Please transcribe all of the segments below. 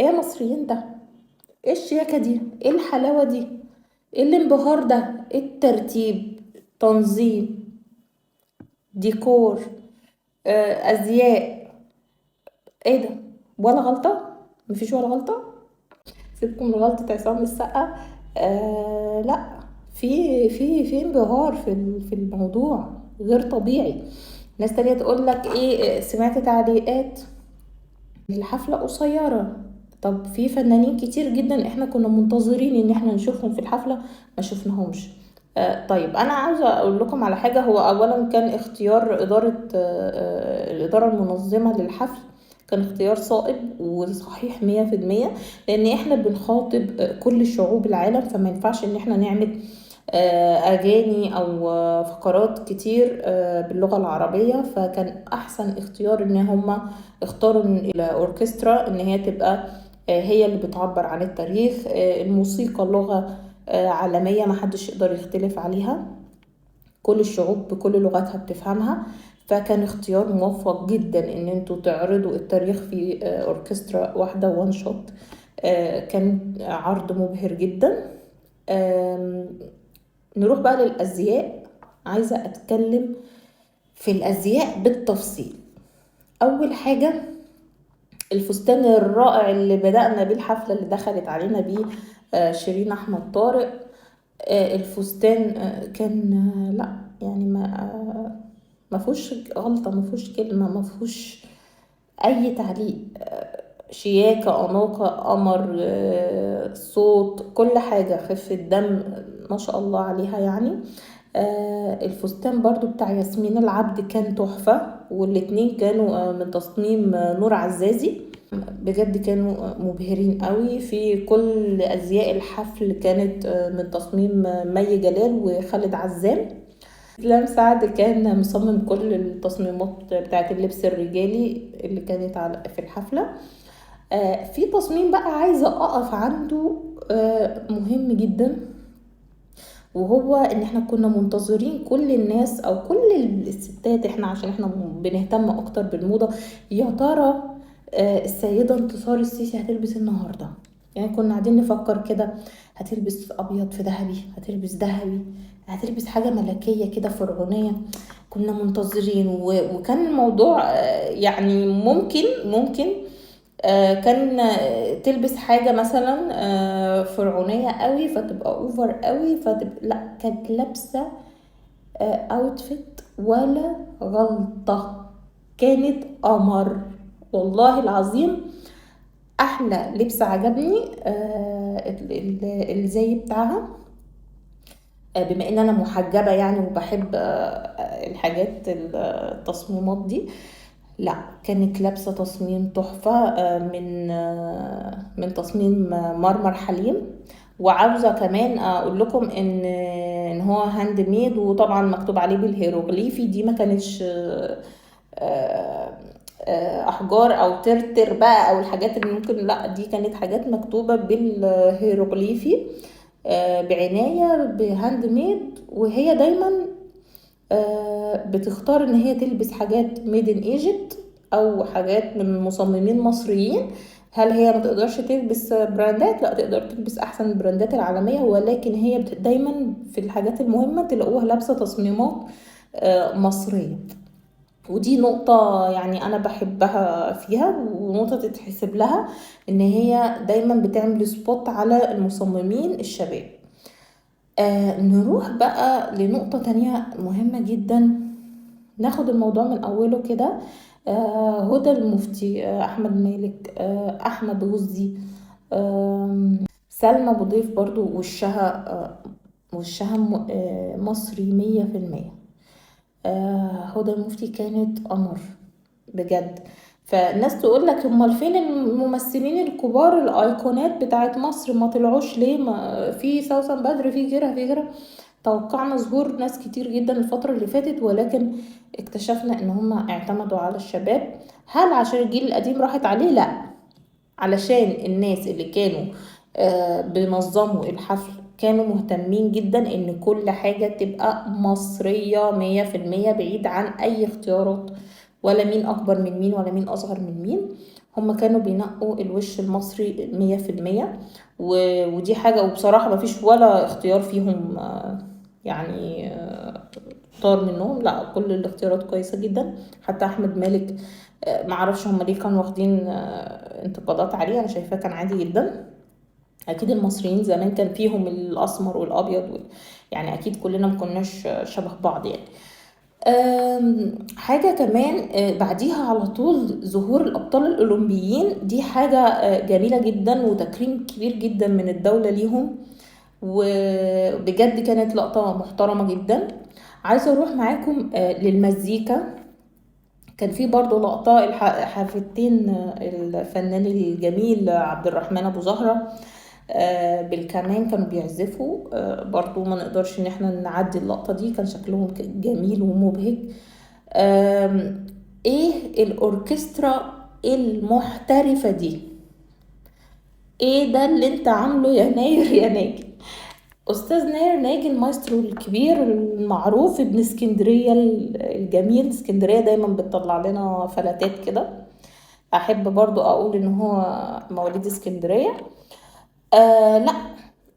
ايه يا مصريين ده؟ ايه الشياكة دي؟ ايه الحلاوة دي؟ ايه الانبهار ده؟ ايه الترتيب؟ تنظيم، ديكور، ازياء. ايه ده؟ ولا غلطة؟ مفيش ولا غلطة؟ سيبكم من غلطة عصام السقا. لا، في انبهار في الموضوع غير طبيعي. ناس تانية تقول لك ايه، سمعت تعليقات الحفلة قصيرة. طب في فنانين كتير جدا احنا كنا منتظرين ان احنا نشوفهم في الحفلة، ما شفناهمش. طيب انا عاوزة اقول لكم على حاجة. هو اولا كان اختيار الادارة المنظمة للحفل كان اختيار صائب وصحيح 100%، لان احنا بنخاطب كل شعوب العالم، فما ينفعش ان احنا نعمل اغاني او فقرات كتير باللغة العربية. فكان احسن اختيار ان هما اختاروا الأوركسترا إن هي تبقى هي اللي بتعبر عن التاريخ. الموسيقى لغة عالمية محدش يقدر يختلف عليها، كل الشعوب بكل لغاتها بتفهمها. فكان اختيار موفق جدا ان انتوا تعرضوا التاريخ في اوركسترا واحدة وان شوت. كان عرض مبهر جدا. نروح بقى للأزياء. عايزة أتكلم في الأزياء بالتفصيل. أول حاجة الفستان الرائع اللي بدأنا بيه الحفلة اللي دخلت علينا بيه شيرين أحمد طارق. الفستان كان لا يعني ما فيهوش غلطة، ما فيهوش كلمة، ما فيهوش أي تعليق. شياكة، أناقة، قمر، صوت، كل حاجة، خفة دم، ما شاء الله عليها يعني. الفستان برضو بتاع ياسمين العبد كان تحفة، والاتنين كانوا من تصميم نور عزازي. بجد كانوا مبهرين قوي في كل أزياء الحفل. كانت من تصميم مي جلال وخالد عزام. إسلام سعد كان مصمم كل التصميمات بتاعت اللبس الرجالي اللي كانت في الحفلة. في تصميم بقى عايزة أقف عنده، مهم جدا، وهو ان احنا كنا منتظرين كل الناس او كل الستات، احنا عشان احنا بنهتم اكتر بالموضة. يا ترى السيدة انتصار السيسي هتلبس النهاردة؟ يعني كنا قاعدين نفكر كده، هتلبس ابيض في ذهبي، هتلبس ذهبي، هتلبس حاجة ملكية كده فرعونية. كنا منتظرين وكان الموضوع يعني ممكن كان تلبس حاجة مثلا فرعونية قوي فتبقى اوفر قوي، فتبقى لا، كانت لابسة اوتفيت ولا غلطة. كانت قمر والله العظيم. احلى لبس عجبني الزي بتاعها. بما ان انا محجبة يعني وبحب الحاجات التصميمات دي، لا كانت لابسة تصميم تحفة من تصميم مرمر حليم. وعاوزة كمان اقول لكم ان هو هاند ميد، وطبعا مكتوب عليه بالهيروغليفي. دي ما كانتش احجار او ترتر بقى او الحاجات اللي ممكن، لا دي كانت حاجات مكتوبة بالهيروغليفي بعناية بهاند ميد. وهي دايما بتختار ان هي تلبس حاجات ميد ان ايجيبت او حاجات من مصممين مصريين. هل هي ما تقدرش تلبس براندات؟ لا، تقدر تلبس احسن البراندات العالمية، ولكن هي دايما في الحاجات المهمة تلاقوها لابسة تصميمات مصرية. ودي نقطة يعني أنا بحبها فيها، ونقطة تتحسب لها إن هي دايما بتعمل سبوت على المصممين الشباب. نروح بقى لنقطة تانية مهمة جدا، ناخد الموضوع من أوله كده. هدى المفتي، أحمد مالك، أحمد غزي، سلمى أبو ضيف برضو وشها مصري 100%. هدى المفتي كانت قمر بجد. فالناس تقول لك امال فين الممثلين الكبار الايقونات بتاعت مصر؟ ما طلعوش ليه؟ ما في سوسن بدر، في غيرها في غيرها. توقعنا ظهور ناس كتير جدا الفترة اللي فاتت، ولكن اكتشفنا ان هم اعتمدوا على الشباب. هل عشان الجيل القديم راحت عليه؟ لا، علشان الناس اللي كانوا بينظموا الحفل كانوا مهتمين جدا ان كل حاجة تبقى مصرية 100%، بعيد عن اي اختيارات، ولا مين اكبر من مين ولا مين اصغر من مين. هم كانوا بينقوا الوش المصري 100%. ودي حاجة، وبصراحة ما فيش ولا اختيار فيهم يعني طار منهم، لا كل الاختيارات كويسة جدا. حتى أحمد مالك معرفش هم ليه كانوا واخدين انتقادات عليه، أنا شايفاه كان عادي جدا. أكيد المصريين زمان كان فيهم الأسمر والأبيض يعني أكيد كلنا مكناش شبه بعض يعني. حاجة كمان بعديها على طول ظهور الأبطال الأولمبيين، دي حاجة جميلة جدا وتكريم كبير جدا من الدولة ليهم، وبجد كانت لقطة محترمة جدا. عايزة أروح معاكم للمزيكا. كان في برضو لقطة الحفلتين الفنان الجميل عبد الرحمن أبو زهرة بالكمان كانوا بيعزفوا، برضو ما نقدرش ان احنا نعدي اللقطة دي، كان شكلهم جميل ومبهج. ايه الأوركسترا المحترفة دي؟ ايه ده اللي انت عامله يا ناير يا ناجي؟ استاذ ناير ناجي المايسترو الكبير المعروف ابن اسكندرية الجميل. اسكندرية دايما بتطلع لنا فلاتات كده، احب برضو اقول ان هو مواليد اسكندرية. لا،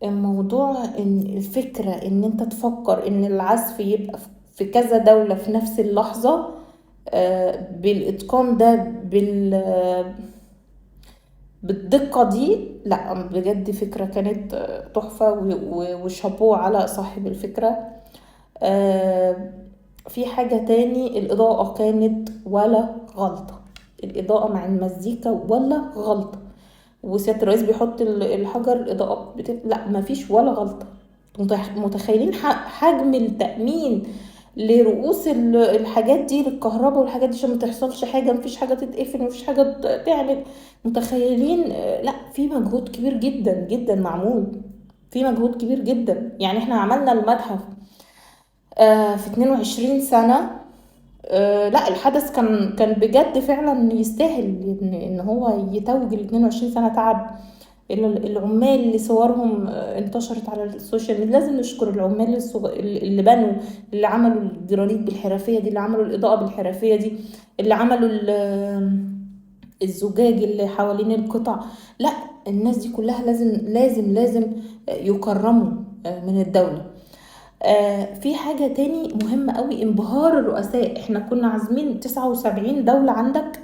الموضوع ان الفكرة ان انت تفكر ان العزف يبقى في كذا دولة في نفس اللحظة بالاتقان ده بالدقة دي، لا بجد فكرة كانت تحفة، وشابوه على صاحب الفكرة. في حاجة تاني، الإضاءة كانت ولا غلطة، الإضاءة مع المزيكا ولا غلطة. وسيادة الرئيس بيحط الحجر، الإضاءة لا مفيش ولا غلطة. متخيلين حجم التأمين لرؤوس الحاجات دي للكهرباء والحاجات دي عشان ما تحصلش حاجة، مفيش حاجة تتقفل، مفيش حاجة تعمل. متخيلين؟ لا في مجهود كبير جدا جدا معمول، في مجهود كبير جدا. يعني احنا عملنا المتحف في 22 سنة. لا الحدث كان بجد فعلا يستاهل ان هو يتوج ال 22 سنة تعب. العمال اللي صورهم انتشرت على السوشيال ميديا، لازم نشكر العمال اللي بنوا، اللي عملوا الجرانيت بالحرفية دي، اللي عملوا الإضاءة بالحرفية دي، اللي عملوا الزجاج اللي حوالين القطع. لا الناس دي كلها لازم لازم لازم يكرموا من الدولة. في حاجة تاني مهمة قوي، انبهار الرؤساء. احنا كنا عازمين 79 دولة عندك،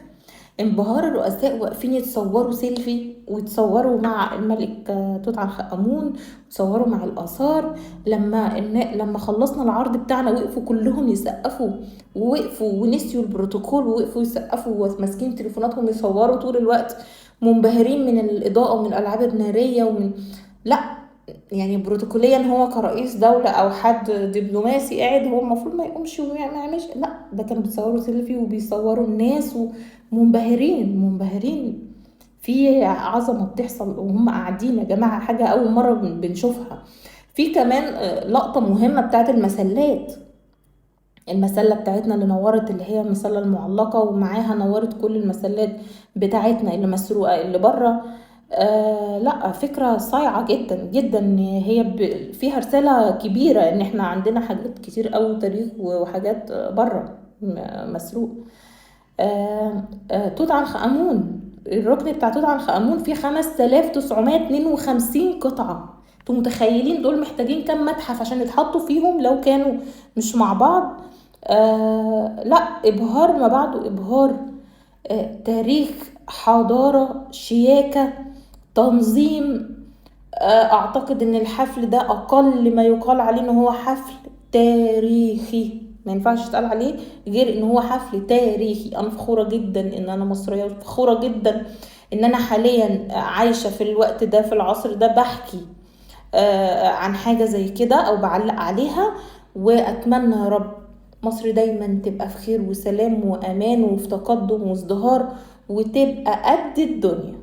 انبهار الرؤساء واقفين يتصوروا سيلفي ويتصوروا مع الملك توت عنخ آمون، ويتصوروا مع الآثار. لما خلصنا العرض بتاعنا وقفوا كلهم يسقفوا، ووقفوا ونسيوا البروتوكول ووقفوا يسقفوا وماسكين تليفوناتهم يصوروا طول الوقت، منبهرين من الإضاءة ومن الألعاب النارية لا يعني بروتوكوليا هو كرئيس دولة او حد دبلوماسي قاعد، هو المفروض ما يقومش وما يعملش، لا ده كانوا بيصوروا سيلفي وبيصوروا الناس ومنبهرين منبهرين في عظمة بتحصل وهم قاعدين. يا جماعة حاجة اول مرة بنشوفها. في كمان لقطة مهمة بتاعت المسلات، المسلة بتاعتنا اللي نورت، اللي هي المسلة المعلقة ومعاها نورت كل المسلات بتاعتنا اللي مسروقة اللي بره. لا فكرة صايعة جدا جدا، هي فيها رسالة كبيرة ان احنا عندنا حاجات كتير قوي تاريخ وحاجات بره مسروق. توت عنخ آمون، الركن بتاع توت عنخ آمون فيه 5952 قطعة. انتوا متخيلين دول محتاجين كام متحف عشان يتحطوا فيهم لو كانوا مش مع بعض؟ لا إبهار ما بعده إبهار. تاريخ، حضارة، شياكة، تنظيم. اعتقد ان الحفل ده اقل ما يقال عليه ان هو حفل تاريخي، ما ينفعش يتقال عليه غير ان هو حفل تاريخي. انا فخورة جدا ان انا مصرية، فخورة جدا ان انا حاليا عايشة في الوقت ده في العصر ده بحكي عن حاجة زي كده او بعلق عليها. واتمنى يا رب مصر دايما تبقى في خير وسلام وامان وفي تقدم وازدهار، وتبقى قد الدنيا.